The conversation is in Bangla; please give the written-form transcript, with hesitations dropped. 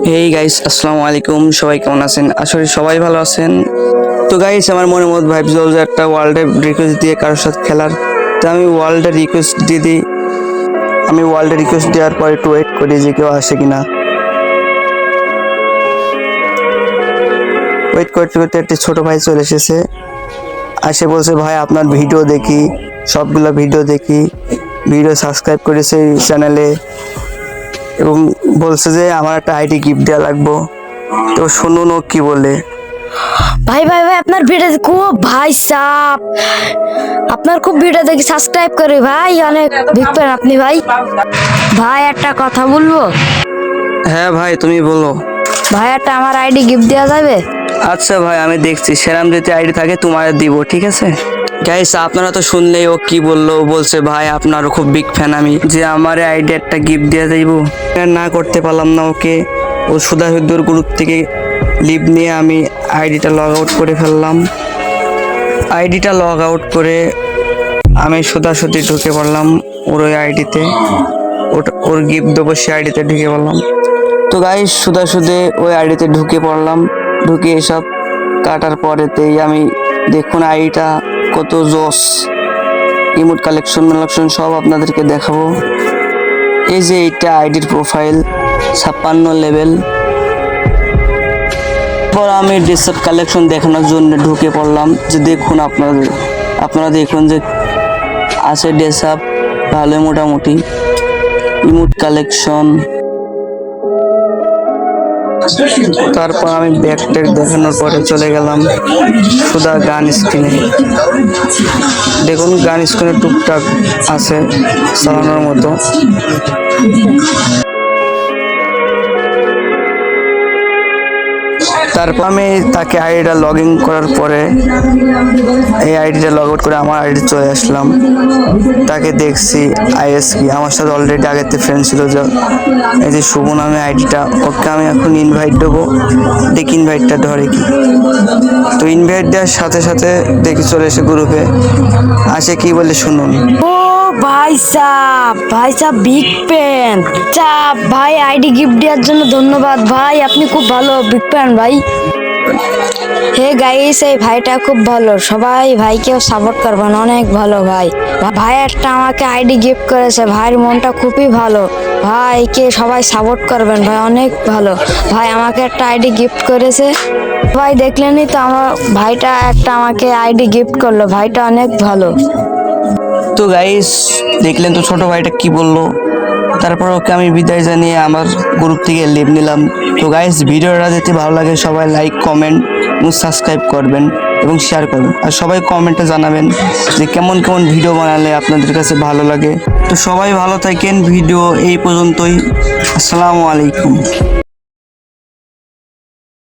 হেই গাইস, আসসালামু আলাইকুম। সবাই কেমন আছেন? আসলে সবাই ভালো আছেন। তো গাইস, আমার মনের মধ্যে ভাইব চলছে যে একটা ওয়ার্ল্ডে রিকোয়েস্ট দিয়ে কারোর সাথে খেলার। তো আমি ওয়ার্ল্ডে রিকোয়েস্ট দিয়ে দিই। আমি ওয়ার্ল্ডে রিকোয়েস্ট দেওয়ার পর একটু ওয়েট করি যে কেউ আসে কিনা। ওয়েট করতে করতে একটি ছোট ভাই চলে এসেছে। আসে বলছে, ভাই আপনার ভিডিও দেখি, সবগুলো ভিডিও দেখি, ভিডিও সাবস্ক্রাইব করেছে এই চ্যানেলে, এবং বলছে যে আমার একটা আইডি গিফট দেওয়া লাগবো। তো শুনুন ও কি বলে। ভাই ভাই ভাই আপনার ভিডিও খুব ভাই সাপ আপনার খুব ভিডিও দেখি সাবস্ক্রাইব করি ভাই, অনেক বিগ ফ্যান আপনি ভাই। ভাই একটা কথা বলবো? হ্যাঁ ভাই, তুমি বলো। ভাই একটা আমার আইডি গিফট দেওয়া যাবে? আচ্ছা ভাই, আমি দেখছি সেরাম যদি আইডি থাকে তোমার দিব, ঠিক আছে? গাইস, আপনারা তো শুনলেই ও কি বললো। বলছে ভাই আপনার খুব বিগ ফ্যান আমি, যে আমার আইডি একটা গিফট দিয়ে যাইব। না করতে পারলাম না ওকে। ও সুধাসুদ্ধর গ্রুপ থেকে লিভ নিয়ে আমি আইডিটা লগ আউট করে ফেললাম। আইডিটা লগ আউট করে আমি সোজাসুজি ঢুকে পড়লাম ওর ওই আইডিতে। ওর গিফট দেবো সে আইডিতে ঢুকে পড়লাম। তো গাইস, সোজাসুজি ওই আইডিতে ঢুকে পড়লাম। ঢুকে এসব কাটার পরেতেই আমি দেখুন আইডিটা কত জোস। ইমোট কালেকশন সব আপনাদেরকে দেখাবো। এই যে এইটা আইডির প্রোফাইল, 56 লেভেল। পর আমি ড্রেসআপ কালেকশন দেখানোর জন্য ঢুকে পড়লাম, যে দেখুন আপনারা দেখুন যে আছে ড্রেসআপ ভালো মোটামুটি। ইমোট কালেকশন, তারপর আমি ব্যাক ট্যাগ দেখানোর পরে চলে গেলাম সুদা গান স্ক্রিনে। দেখুন গান স্ক্রিনে টুকটাক আছে চালানোর মতো। তারপর আমি তাকে আইডিটা লগ ইন করার পরে এই আইডিটা লগ আউট করে আমার আইডি চলে আসলাম। তাকে দেখছি আইএস কি আমার সাথে অলরেডি আগের থেকে ফ্রেন্ড ছিল। এই যে শুভ নামে আইডিটা, ওকে আমি এখন ইনভাইট দেবো। দেখি ইনভাইটটা ধরে কি। তো ইনভাইট দেওয়ার সাথে সাথে দেখি চলে এসে গ্রুপে আসে, কি বলে শুনুন। ও ভাই সাপ বিগ ফ্যান। চাপ ভাই আইডি গিফট দেওয়ার জন্য ধন্যবাদ ভাই, আপনি খুব ভালো বিগ ফ্যান ভাই। হে গাইস, এই ভাইটা খুব ভালো, সবাই ভাইকেও সাপোর্ট করবেন, অনেক ভালো ভাই। ভাই একটা আমাকে আইডি গিফট করেছে, ভাইয়ের মনটা খুবই ভালো। ভাইকে সবাই সাপোর্ট করবেন ভাই, অনেক ভালো ভাই। আমাকে একটা আইডি গিফট করেছে ভাই, দেখলেনই তো আমার ভাইটা একটা আমাকে আইডি গিফট করলো, ভাইটা অনেক ভালো। তো গাইস, দেখলেন তো ছোট ভাইটা কি বললো। তারপর ওকে আমি বিদায় জানিয়ে আমার গ্রুপ থেকে লিভ নিলাম। তো গাইস, ভিডিওটা যদি ভালো লাগে সবাই লাইক, কমেন্ট এবং সাবস্ক্রাইব করবেন এবং শেয়ার করবেন। আর সবাই কমেন্টে জানাবেন যে কেমন কেমন ভিডিও বানালে আপনাদের কাছে ভালো লাগে। তো সবাই ভালো থাকেন। ভিডিও এই পর্যন্তই। আসসালামু আলাইকুম।